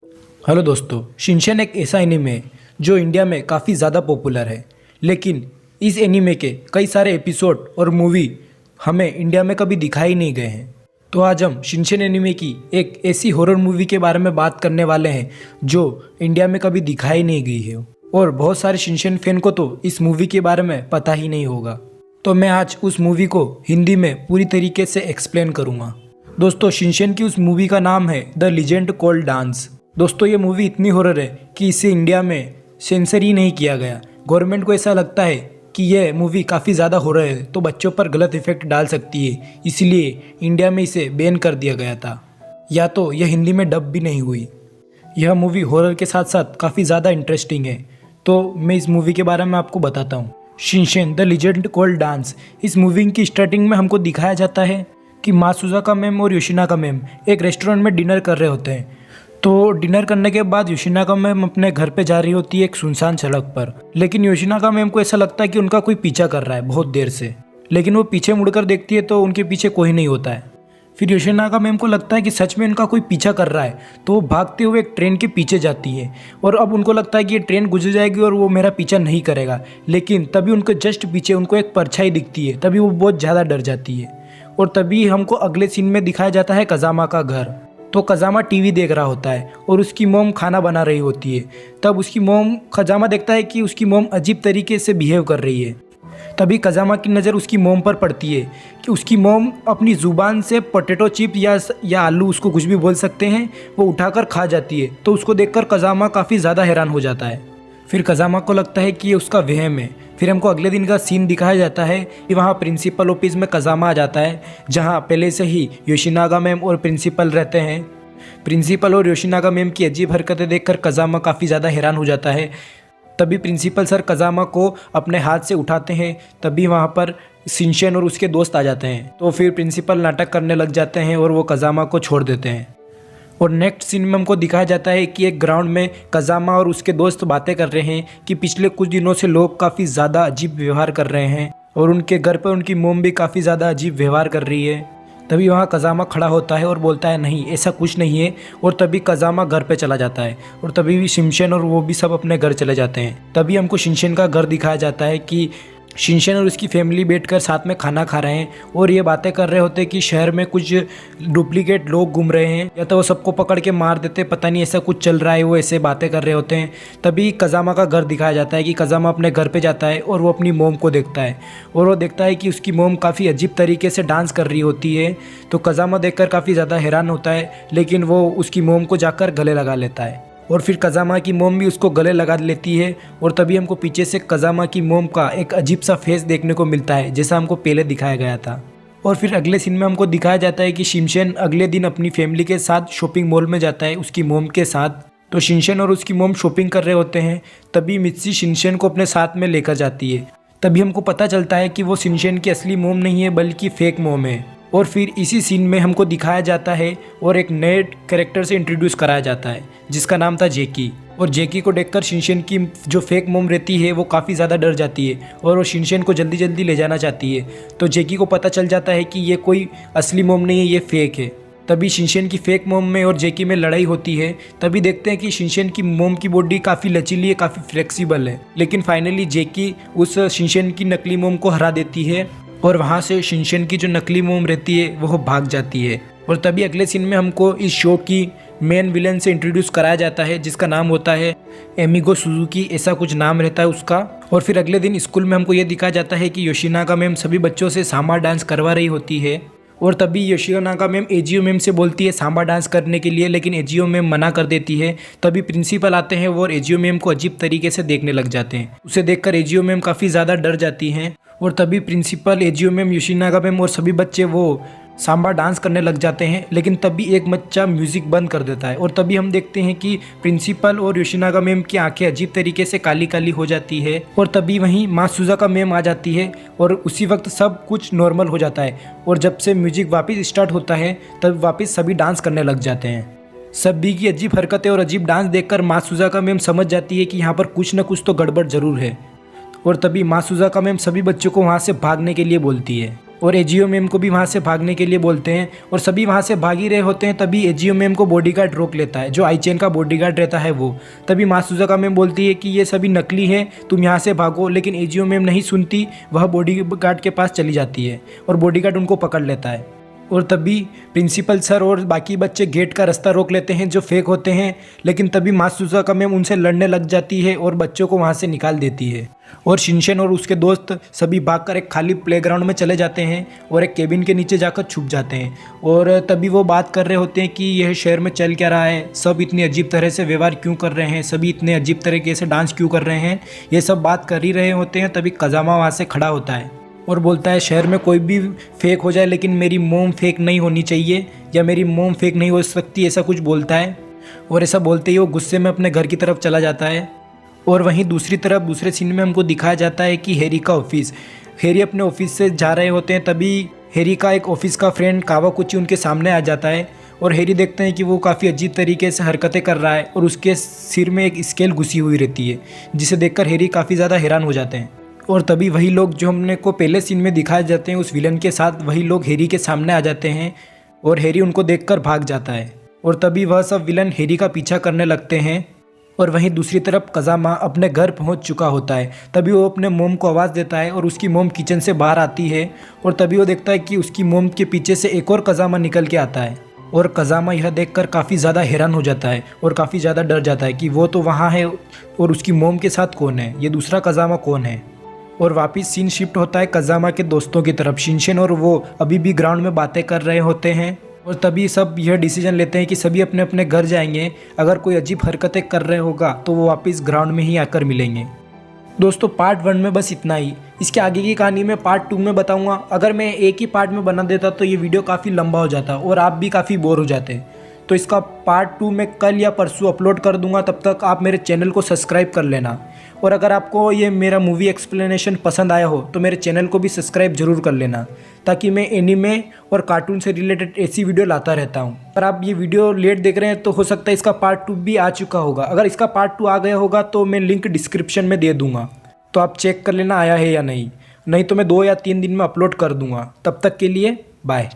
Hello दोस्तों, Shinchan एक ऐसा एनीमे है जो इंडिया में काफ़ी ज़्यादा पॉपुलर है। लेकिन इस एनीमे के कई सारे एपिसोड और मूवी हमें इंडिया में कभी दिखाई नहीं गए हैं। तो आज हम शिनचैन एनीमे की एक ऐसी हॉरर मूवी के बारे में बात करने वाले हैं जो इंडिया में कभी दिखाई नहीं गई है, और बहुत सारे शिनचैन फैन को तो इस मूवी के बारे में पता ही नहीं होगा। तो मैं आज उस मूवी को हिंदी में पूरी तरीके से एक्सप्लेन करूँगा। दोस्तों, शिनचैन की उस मूवी का नाम है द लीजेंड कॉल्ड डांस। दोस्तों, ये मूवी इतनी हॉरर है कि इसे इंडिया में सेंसर ही नहीं किया गया। गवर्नमेंट को ऐसा लगता है कि यह मूवी काफ़ी ज़्यादा हॉरर है तो बच्चों पर गलत इफेक्ट डाल सकती है, इसलिए इंडिया में इसे बैन कर दिया गया था, या तो यह हिंदी में डब भी नहीं हुई। यह मूवी हॉरर के साथ साथ काफ़ी ज़्यादा इंटरेस्टिंग है, तो मैं इस मूवी के बारे में आपको बताता हूँ। Shinchan the legend called dance. इस मूवी की स्टार्टिंग में हमको दिखाया जाता है कि मात्सुजाका मैम और योशिनाका मैम एक रेस्टोरेंट में डिनर कर रहे होते हैं। तो डिनर करने के बाद योशिनाका मैम अपने घर पे जा रही होती है एक सुनसान सड़क पर। लेकिन योशिनाका मैम को ऐसा लगता है कि उनका कोई पीछा कर रहा है बहुत देर से। लेकिन वो पीछे मुड़कर देखती है तो उनके पीछे कोई नहीं होता है। फिर योशिनाका मैम को लगता है कि सच में उनका कोई पीछा कर रहा है, तो वो भागते हुए एक ट्रेन के पीछे जाती है। और अब उनको लगता है कि ये ट्रेन गुजर जाएगी और वो मेरा पीछा नहीं करेगा। लेकिन तभी उनके जस्ट पीछे उनको एक परछाई दिखती है, तभी वो बहुत ज़्यादा डर जाती है। और तभी हमको अगले सीन में दिखाया जाता है कजामा का घर। तो कजामा टीवी देख रहा होता है और उसकी मोम खाना बना रही होती है। तब उसकी मोम, कजामा देखता है कि उसकी मोम अजीब तरीके से बिहेव कर रही है। तभी कजामा की नज़र उसकी मोम पर पड़ती है कि उसकी मोम अपनी ज़ुबान से पोटैटो चिप या आलू, उसको कुछ भी बोल सकते हैं, वो उठाकर खा जाती है। तो उसको देखकर कजामा काफ़ी ज़्यादा हैरान हो जाता है। फिर कजामा को लगता है कि ये उसका वहम है। फिर हमको अगले दिन का सीन दिखाया जाता है कि वहाँ प्रिंसिपल ऑफिस में कजामा आ जाता है, जहाँ पहले से ही योशिनागा मैम और प्रिंसिपल रहते हैं। प्रिंसिपल और योशिनागा मैम की अजीब हरकतें देखकर कजामा काफ़ी ज़्यादा हैरान हो जाता है। तभी प्रिंसिपल सर कजामा को अपने हाथ से उठाते हैं। तभी वहाँ पर शिनचैन और उसके दोस्त आ जाते हैं। तो फिर प्रिंसिपल नाटक करने लग जाते हैं और वो कजामा को छोड़ देते हैं। और नेक्स्ट सीन में हमको दिखाया जाता है कि एक ग्राउंड में कजामा और उसके दोस्त बातें कर रहे हैं कि पिछले कुछ दिनों से लोग काफ़ी ज़्यादा अजीब व्यवहार कर रहे हैं, और उनके घर पर उनकी मोम भी काफ़ी ज़्यादा अजीब व्यवहार कर रही है। तभी वहाँ कजामा खड़ा होता है और बोलता है नहीं, ऐसा कुछ नहीं है। और तभी कजामा घर पे चला जाता है, और तभी भी शिनचैन और वो भी सब अपने घर चले जाते हैं। तभी हमको शिनचैन का घर दिखाया जाता है कि शिनचैन और उसकी फैमिली बैठकर साथ में खाना खा रहे हैं और ये बातें कर रहे होते हैं कि शहर में कुछ डुप्लीकेट लोग घूम रहे हैं, या तो वो सबको पकड़ के मार देते, पता नहीं ऐसा कुछ चल रहा है। वो ऐसे बातें कर रहे होते हैं। तभी कजामा का घर दिखाया जाता है कि कजामा अपने घर पे जाता है और वो अपनी मोम को देखता है, और वो देखता है कि उसकी मोम काफ़ी अजीब तरीके से डांस कर रही होती है। तो कजामा देखकर काफ़ी ज़्यादा हैरान होता है, लेकिन वो उसकी मोम को जाकर गले लगा लेता है। और फिर कजामा की मोम भी उसको गले लगा लेती है। और तभी हमको पीछे से कजामा की मोम का एक अजीब सा फेस देखने को मिलता है, जैसा हमको पहले दिखाया गया था। और फिर अगले सीन में हमको दिखाया जाता है कि शिनचैन अगले दिन अपनी फैमिली के साथ शॉपिंग मॉल में जाता है उसकी मोम के साथ। तो शिनचैन और उसकी मोम शॉपिंग कर रहे होते हैं। तभी मित्सी शिनचैन को अपने साथ में लेकर जाती है। तभी हमको पता चलता है कि वो शिनचैन की असली मोम नहीं है, बल्कि फेक मोम है। और फिर इसी सीन में हमको दिखाया जाता है और एक नए कैरेक्टर से इंट्रोड्यूस कराया जाता है जिसका नाम था जेकी। और जेकी को देखकर शिनचैन की जो फेक मोम रहती है वो काफ़ी ज़्यादा डर जाती है और वो शिनचैन को जल्दी जल्दी ले जाना चाहती है। तो जेकी को पता चल जाता है कि ये कोई असली मोम नहीं है, ये फेक है। तभी शिनचैन की फेक मोम में और जेकी में लड़ाई होती है। तभी देखते हैं कि शिनचैन की मोम की बॉडी काफ़ी लचीली है, काफ़ी फ्लेक्सिबल है। लेकिन फाइनली जेकी उस शिनचैन की नकली मोम को हरा देती है, और वहाँ से शिनचैन की जो नकली मोम रहती है वो भाग जाती है। और तभी अगले सीन में हमको इस शो की मेन विलन से इंट्रोड्यूस कराया जाता है जिसका नाम होता है एमिगो सुजुकी, ऐसा कुछ नाम रहता है उसका। और फिर अगले दिन स्कूल में हमको ये दिखाया जाता है कि योशिनागा मैम सभी बच्चों से सांबा डांस करवा रही होती है। और तभी योशिनागा मैम एजीओ मैम से बोलती है सांबा डांस करने के लिए, लेकिन एजीओ मैम मना कर देती है। तभी प्रिंसिपल आते हैं और एजीओ मैम को अजीब तरीके से देखने लग जाते हैं। उसे देखकर एजीओ मैम काफ़ी ज़्यादा डर जाती हैं। और तभी प्रिंसिपल, एजीओ मैम, योशिनागा मैम और सभी बच्चे वो सांबा डांस करने लग जाते हैं। लेकिन तभी एक बच्चा म्यूज़िक बंद कर देता है, और तभी हम देखते हैं कि प्रिंसिपल और योशिनागा मैम की आंखें अजीब तरीके से काली काली हो जाती है। और तभी वहीं मात्सुजाका मैम आ जाती है और उसी वक्त सब कुछ नॉर्मल हो जाता है। और जब से म्यूज़िक वापस स्टार्ट होता है तब वापस सभी डांस करने लग जाते हैं। सभी की अजीब हरकतें और अजीब डांस देखकर मात्सुजाका मैम समझ जाती है कि यहाँ पर कुछ न कुछ तो गड़बड़ ज़रूर है। और तभी मात्सुजाका मैम सभी बच्चों को वहाँ से भागने के लिए बोलती है। और एजीओ मैम को भी वहाँ से भागने के लिए बोलते हैं और सभी वहाँ से भाग ही रहे होते हैं। तभी एजीओ मैम को बॉडीगार्ड रोक लेता है, जो आईचेन का बॉडीगार्ड रहता है वो। तभी मात्सुजाका मैम बोलती है कि ये सभी नकली हैं, तुम यहाँ से भागो, लेकिन एजीओ मैम नहीं सुनती, वह बॉडीगार्ड के पास चली जाती है और बॉडीगार्ड उनको पकड़ लेता है। और तभी प्रिंसिपल सर और बाकी बच्चे गेट का रास्ता रोक लेते हैं जो फेक होते हैं, लेकिन तभी मात्सुजाका मैम उनसे लड़ने लग जाती है और बच्चों को वहाँ से निकाल देती है। और शिनचैन और उसके दोस्त सभी भागकर एक खाली प्लेग्राउंड में चले जाते हैं और एक केबिन के नीचे जाकर छुप जाते हैं। और तभी वो बात कर रहे होते हैं कि यह शहर में चल क्या रहा है, सब इतनी अजीब तरह से व्यवहार क्यों कर रहे हैं, सभी इतने अजीब तरीके से डांस क्यों कर रहे हैं, ये सब बात कर ही रहे होते हैं। तभी कजामा वहाँ से खड़ा होता है और बोलता है शहर में कोई भी फेक हो जाए, लेकिन मेरी मोम फेक नहीं होनी चाहिए, या मेरी मोम फेक नहीं हो सकती, ऐसा कुछ बोलता है। और ऐसा बोलते ही वो गुस्से में अपने घर की तरफ चला जाता है। और वहीं दूसरी तरफ दूसरे सीन में हमको दिखाया जाता है कि हैरी का ऑफिस। हैरी अपने ऑफिस से जा रहे होते हैं, तभी हैरी का एक ऑफिस का फ्रेंड कावाकुची उनके सामने आ जाता है। और हैरी देखते हैं कि वो काफ़ी अजीब तरीके से हरकतें कर रहा है और उसके सिर में एक स्केल घुसी हुई रहती है, जिसे देखकर हैरी काफ़ी ज़्यादा हैरान हो जाते हैं। और तभी वही लोग जो हमने को पहले सीन में दिखाए जाते हैं उस विलन के साथ, वही लोग हैरी के सामने आ जाते हैं और हैरी उनको देखकर भाग जाता है। और तभी वह सब विलन हैरी का पीछा करने लगते हैं। और वहीं दूसरी तरफ कजामा अपने घर पहुंच चुका होता है। तभी वो अपने मोम को आवाज़ देता है और उसकी मोम किचन से बाहर आती है। और तभी वो देखता है कि उसकी मोम के पीछे से एक और कजामा निकल के आता है। और कजामा यह देखकर काफ़ी ज़्यादा हैरान हो जाता है और काफ़ी ज़्यादा डर जाता है कि वो तो वहाँ है और उसकी मोम के साथ कौन है, ये दूसरा कजामा कौन है। और वापस सीन शिफ्ट होता है कजामा के दोस्तों की तरफ। शिनचैन और वो अभी भी ग्राउंड में बातें कर रहे होते हैं और तभी सब यह डिसीजन लेते हैं कि सभी अपने अपने घर जाएंगे। अगर कोई अजीब हरकतें कर रहे होगा तो वो वापस ग्राउंड में ही आकर मिलेंगे। दोस्तों पार्ट 1 में बस इतना ही। इसके आगे की कहानी मैं पार्ट 2 में बताऊंगा। अगर मैं एक ही पार्ट में बना देता तो ये वीडियो काफ़ी लंबा हो जाता और आप भी काफ़ी बोर हो जाते। तो इसका पार्ट 2 मैं कल या परसों अपलोड कर दूंगा, तब तक आप मेरे चैनल को सब्सक्राइब कर लेना। और अगर आपको ये मेरा मूवी एक्सप्लेनेशन पसंद आया हो तो मेरे चैनल को भी सब्सक्राइब जरूर कर लेना, ताकि मैं एनीमे और कार्टून से रिलेटेड ऐसी वीडियो लाता रहता हूँ। पर आप ये वीडियो लेट देख रहे हैं तो हो सकता है इसका पार्ट 2 भी आ चुका होगा। अगर इसका पार्ट 2 आ गया होगा तो मैं लिंक डिस्क्रिप्शन में दे दूँगा, तो आप चेक कर लेना आया है या नहीं। नहीं तो मैं 2 या 3 दिन में अपलोड कर दूँगा। तब तक के लिए बाय।